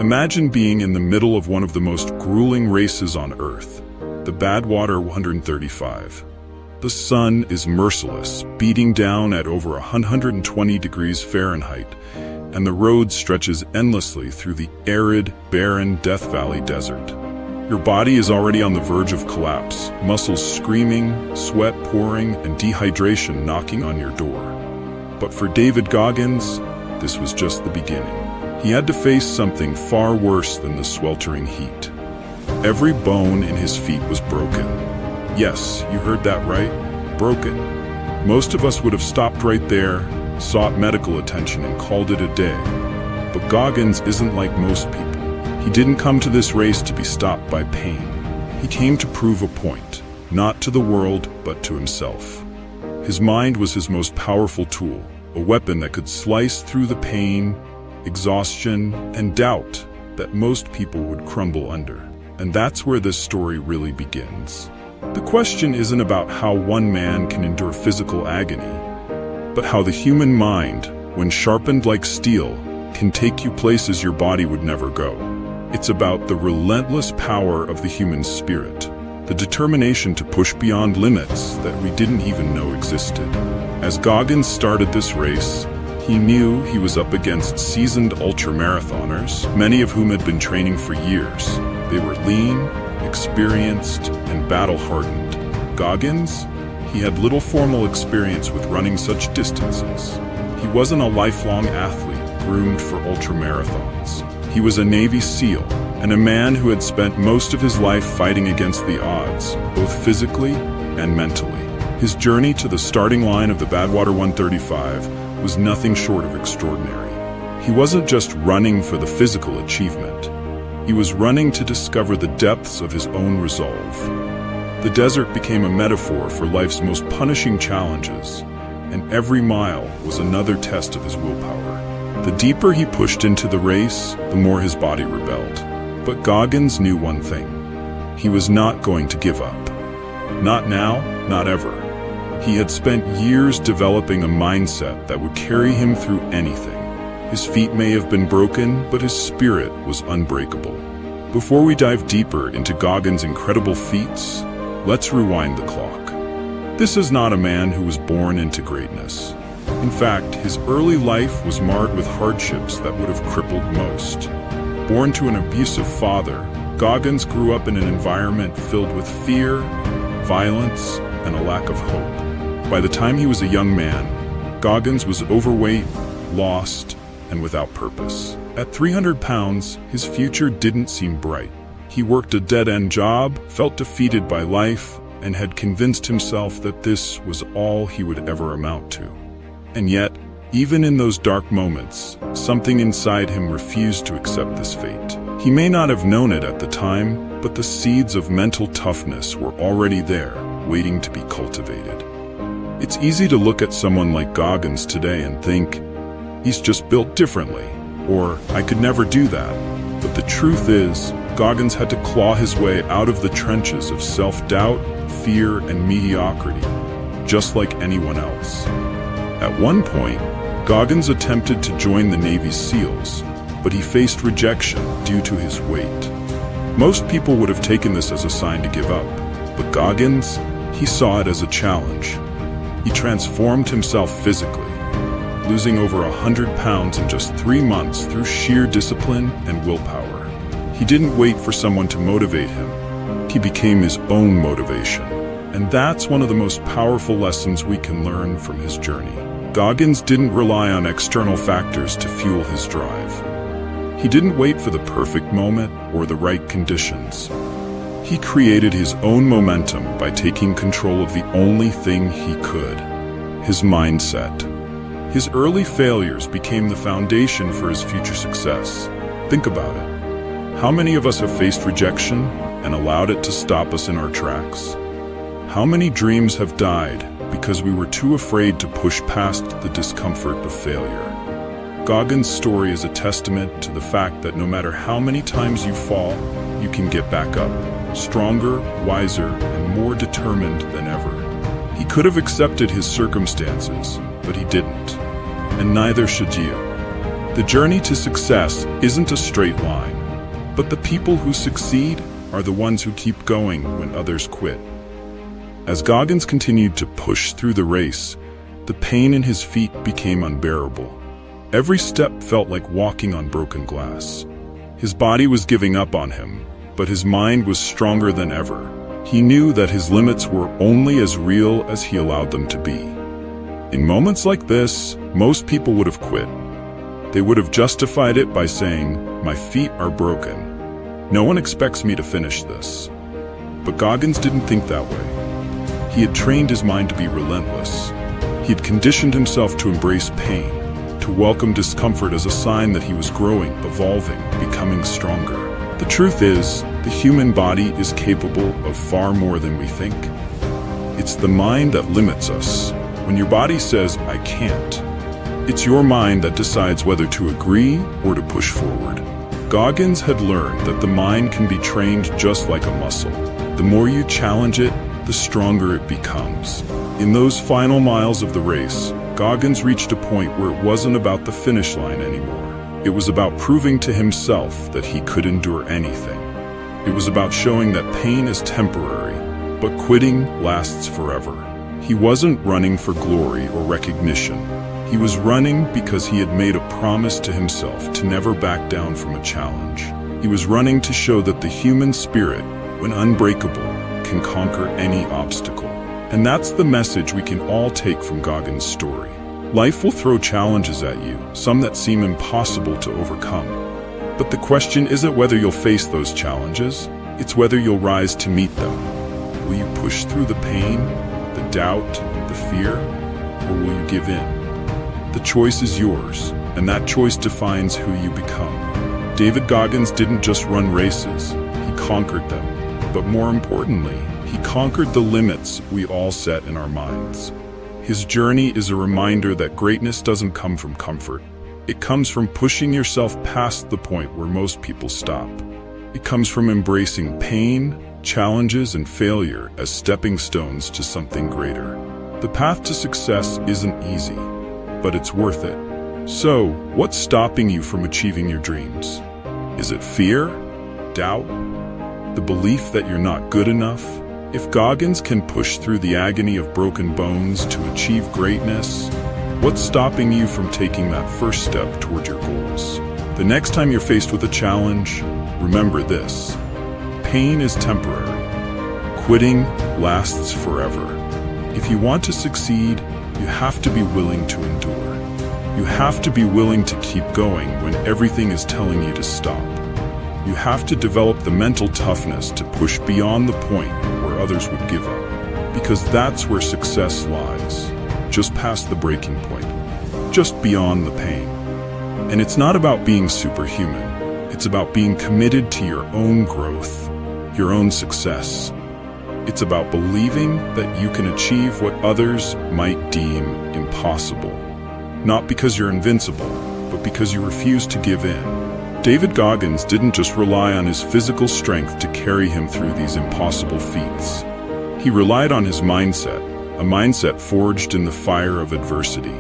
Imagine being in the middle of one of the most grueling races on Earth, the Badwater 135. The sun is merciless, beating down at over 120 degrees Fahrenheit, and the road stretches endlessly through the arid, barren Death Valley desert. Your body is already on the verge of collapse, muscles screaming, sweat pouring, and dehydration knocking on your door. But for David Goggins, this was just the beginning. He had to face something far worse than the sweltering heat. Every bone in his feet was broken. Yes, you heard that right, broken. Most of us would have stopped right there, sought medical attention, and called it a day. But Goggins isn't like most people. He didn't come to this race to be stopped by pain. He came to prove a point, not to the world, but to himself. His mind was his most powerful tool, a weapon that could slice through the pain, exhaustion, and doubt that most people would crumble under. And that's where this story really begins. The question isn't about how one man can endure physical agony, but how the human mind, when sharpened like steel, can take you places your body would never go. It's about the relentless power of the human spirit, the determination to push beyond limits that we didn't even know existed. As Goggins started this race, he knew he was up against seasoned ultramarathoners, many of whom had been training for years. They were lean, experienced, and battle-hardened. Goggins, he had little formal experience with running such distances. He wasn't a lifelong athlete groomed for ultramarathons. He was a Navy SEAL, and a man who had spent most of his life fighting against the odds, both physically and mentally. His journey to the starting line of the Badwater 135 was nothing short of extraordinary. He wasn't just running for the physical achievement. He was running to discover the depths of his own resolve. The desert became a metaphor for life's most punishing challenges, and every mile was another test of his willpower. The deeper he pushed into the race, the more his body rebelled. But Goggins knew one thing. He was not going to give up. Not now, not ever. He had spent years developing a mindset that would carry him through anything. His feet may have been broken, but his spirit was unbreakable. Before we dive deeper into Goggins' incredible feats, let's rewind the clock. This is not a man who was born into greatness. In fact, his early life was marred with hardships that would have crippled most. Born to an abusive father, Goggins grew up in an environment filled with fear, violence, and a lack of hope. By the time he was a young man, Goggins was overweight, lost, and without purpose. At 300 pounds, his future didn't seem bright. He worked a dead-end job, felt defeated by life, and had convinced himself that this was all he would ever amount to. And yet, even in those dark moments, something inside him refused to accept this fate. He may not have known it at the time, but the seeds of mental toughness were already there, waiting to be cultivated. It's easy to look at someone like Goggins today and think, he's just built differently, or I could never do that. But the truth is, Goggins had to claw his way out of the trenches of self-doubt, fear, and mediocrity, just like anyone else. At one point, Goggins attempted to join the Navy SEALs, but he faced rejection due to his weight. Most people would have taken this as a sign to give up, but Goggins, he saw it as a challenge. He transformed himself physically, losing over 100 pounds in just 3 months through sheer discipline and willpower. He didn't wait for someone to motivate him. He became his own motivation. And that's one of the most powerful lessons we can learn from his journey. Goggins didn't rely on external factors to fuel his drive. He didn't wait for the perfect moment or the right conditions. He created his own momentum by taking control of the only thing he could, his mindset. His early failures became the foundation for his future success. Think about it. How many of us have faced rejection and allowed it to stop us in our tracks? How many dreams have died because we were too afraid to push past the discomfort of failure? Goggins' story is a testament to the fact that no matter how many times you fall, you can get back up, stronger, wiser, and more determined than ever. He could have accepted his circumstances, but he didn't. And neither should you. The journey to success isn't a straight line, but the people who succeed are the ones who keep going when others quit. As Goggins continued to push through the race, the pain in his feet became unbearable. Every step felt like walking on broken glass. His body was giving up on him, but his mind was stronger than ever. He knew that his limits were only as real as he allowed them to be. In moments like this, most people would have quit. They would have justified it by saying, "My feet are broken. No one expects me to finish this." But Goggins didn't think that way. He had trained his mind to be relentless. He had conditioned himself to embrace pain, to welcome discomfort as a sign that he was growing, evolving, becoming stronger. The truth is, the human body is capable of far more than we think. It's the mind that limits us. When your body says, "I can't," it's your mind that decides whether to agree or to push forward. Goggins had learned that the mind can be trained just like a muscle. The more you challenge it, the stronger it becomes. In those final miles of the race, Goggins reached a point where it wasn't about the finish line anymore. It was about proving to himself that he could endure anything. It was about showing that pain is temporary, but quitting lasts forever. He wasn't running for glory or recognition. He was running because he had made a promise to himself to never back down from a challenge. He was running to show that the human spirit, when unbreakable, can conquer any obstacle. And that's the message we can all take from Goggins' story. Life will throw challenges at you, some that seem impossible to overcome. But the question isn't whether you'll face those challenges, it's whether you'll rise to meet them. Will you push through the pain, the doubt, the fear, or will you give in? The choice is yours, and that choice defines who you become. David Goggins didn't just run races, he conquered them. But more importantly, he conquered the limits we all set in our minds. His journey is a reminder that greatness doesn't come from comfort. It comes from pushing yourself past the point where most people stop. It comes from embracing pain, challenges, and failure as stepping stones to something greater. The path to success isn't easy, but it's worth it. So, what's stopping you from achieving your dreams? Is it fear? Doubt? The belief that you're not good enough? If Goggins can push through the agony of broken bones to achieve greatness, what's stopping you from taking that first step toward your goals? The next time you're faced with a challenge, remember this: pain is temporary. Quitting lasts forever. If you want to succeed, you have to be willing to endure. You have to be willing to keep going when everything is telling you to stop. You have to develop the mental toughness to push beyond the point where others would give up. Because that's where success lies, just past the breaking point, just beyond the pain. And it's not about being superhuman. It's about being committed to your own growth, your own success. It's about believing that you can achieve what others might deem impossible. Not because you're invincible, but because you refuse to give in. David Goggins didn't just rely on his physical strength to carry him through these impossible feats. He relied on his mindset, a mindset forged in the fire of adversity.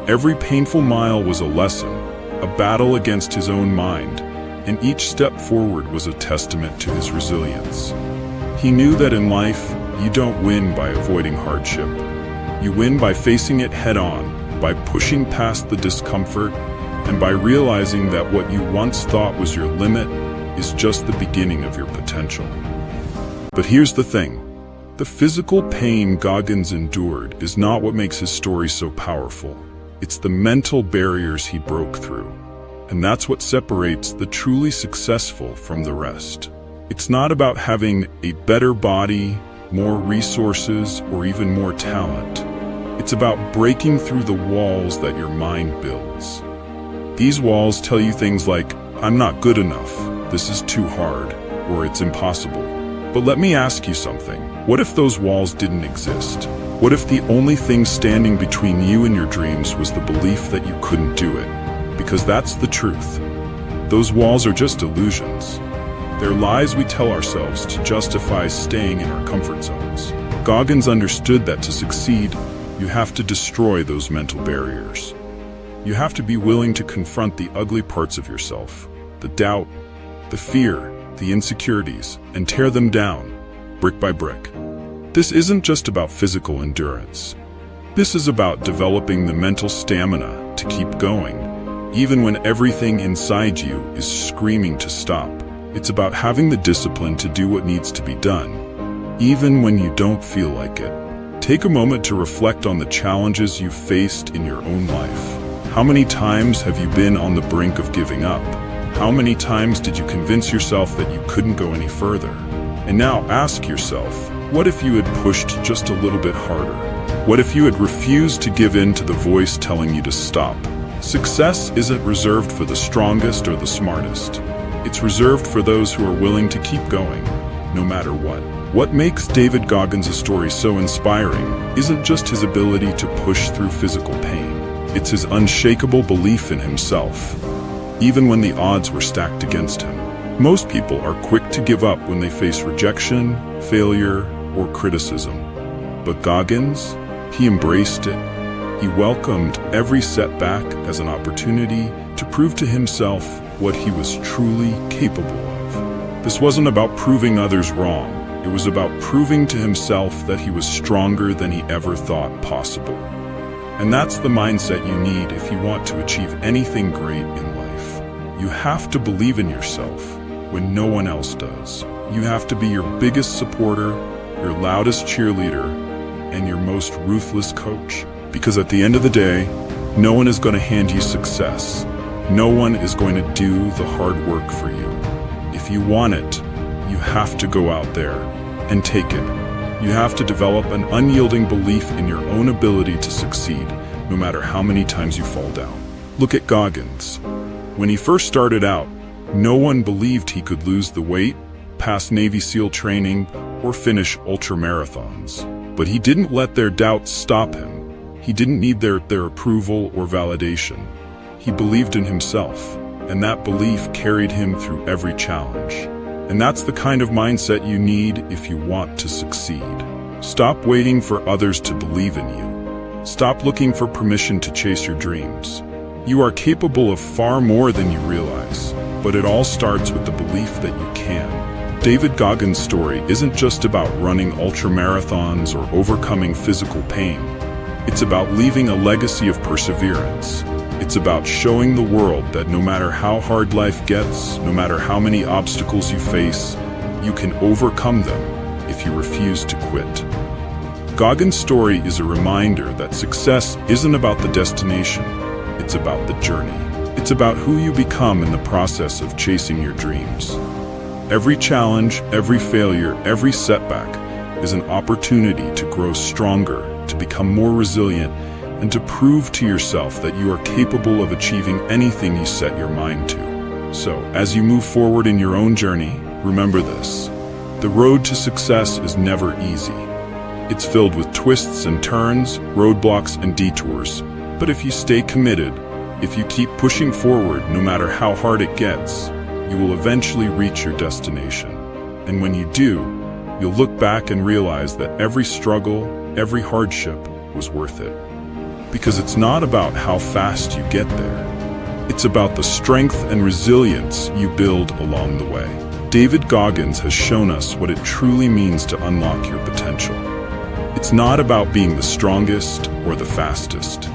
Every painful mile was a lesson, a battle against his own mind, and each step forward was a testament to his resilience. He knew that in life, you don't win by avoiding hardship. You win by facing it head-on, by pushing past the discomfort, and by realizing that what you once thought was your limit is just the beginning of your potential. But here's the thing. The physical pain Goggins endured is not what makes his story so powerful. It's the mental barriers he broke through. And that's what separates the truly successful from the rest. It's not about having a better body, more resources, or even more talent. It's about breaking through the walls that your mind builds. These walls tell you things like, "I'm not good enough, this is too hard," or "it's impossible." But let me ask you something. What if those walls didn't exist? What if the only thing standing between you and your dreams was the belief that you couldn't do it? Because that's the truth. Those walls are just illusions. They're lies we tell ourselves to justify staying in our comfort zones. Goggins understood that to succeed, you have to destroy those mental barriers. You have to be willing to confront the ugly parts of yourself, the doubt, the fear, the insecurities, and tear them down, brick by brick. This isn't just about physical endurance. This is about developing the mental stamina to keep going, even when everything inside you is screaming to stop. It's about having the discipline to do what needs to be done, even when you don't feel like it. Take a moment to reflect on the challenges you've faced in your own life. How many times have you been on the brink of giving up? How many times did you convince yourself that you couldn't go any further? And now ask yourself, what if you had pushed just a little bit harder? What if you had refused to give in to the voice telling you to stop? Success isn't reserved for the strongest or the smartest. It's reserved for those who are willing to keep going, no matter what. What makes David Goggins' story so inspiring isn't just his ability to push through physical pain. It's his unshakable belief in himself, even when the odds were stacked against him. Most people are quick to give up when they face rejection, failure, or criticism. But Goggins, he embraced it. He welcomed every setback as an opportunity to prove to himself what he was truly capable of. This wasn't about proving others wrong. It was about proving to himself that he was stronger than he ever thought possible. And that's the mindset you need if you want to achieve anything great in life. You have to believe in yourself when no one else does. You have to be your biggest supporter, your loudest cheerleader, and your most ruthless coach. Because at the end of the day, no one is going to hand you success. No one is going to do the hard work for you. If you want it, you have to go out there and take it. You have to develop an unyielding belief in your own ability to succeed, no matter how many times you fall down. Look at Goggins. When he first started out, no one believed he could lose the weight, pass Navy SEAL training, or finish ultramarathons. But he didn't let their doubts stop him. He didn't need their approval or validation. He believed in himself, and that belief carried him through every challenge. And that's the kind of mindset you need if you want to succeed. Stop waiting for others to believe in you. Stop looking for permission to chase your dreams. You are capable of far more than you realize, but it all starts with the belief that you can. David Goggins' story isn't just about running ultramarathons or overcoming physical pain. It's about leaving a legacy of perseverance. It's about showing the world that no matter how hard life gets, no matter how many obstacles you face, you can overcome them if you refuse to quit. Goggins' story is a reminder that success isn't about the destination, it's about the journey. It's about who you become in the process of chasing your dreams. Every challenge, every failure, every setback is an opportunity to grow stronger, to become more resilient, and to prove to yourself that you are capable of achieving anything you set your mind to. So, as you move forward in your own journey, remember this. The road to success is never easy. It's filled with twists and turns, roadblocks and detours. But if you stay committed, if you keep pushing forward no matter how hard it gets, you will eventually reach your destination. And when you do, you'll look back and realize that every struggle, every hardship was worth it. Because it's not about how fast you get there. It's about the strength and resilience you build along the way. David Goggins has shown us what it truly means to unlock your potential. It's not about being the strongest or the fastest.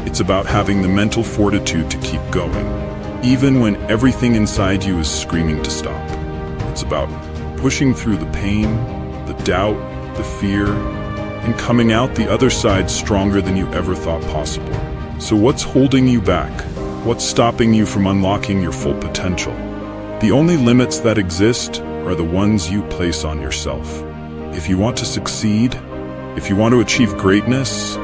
It's about having the mental fortitude to keep going, even when everything inside you is screaming to stop. It's about pushing through the pain, the doubt, the fear, and coming out the other side stronger than you ever thought possible. So what's holding you back? What's stopping you from unlocking your full potential? The only limits that exist are the ones you place on yourself. If you want to succeed, if you want to achieve greatness,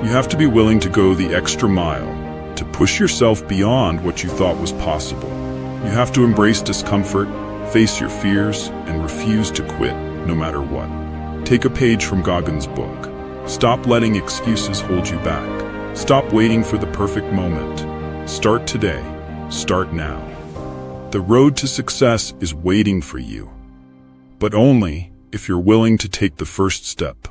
you have to be willing to go the extra mile, to push yourself beyond what you thought was possible. You have to embrace discomfort, face your fears, and refuse to quit, no matter what. Take a page from Goggins' book. Stop letting excuses hold you back. Stop waiting for the perfect moment. Start today. Start now. The road to success is waiting for you, but only if you're willing to take the first step.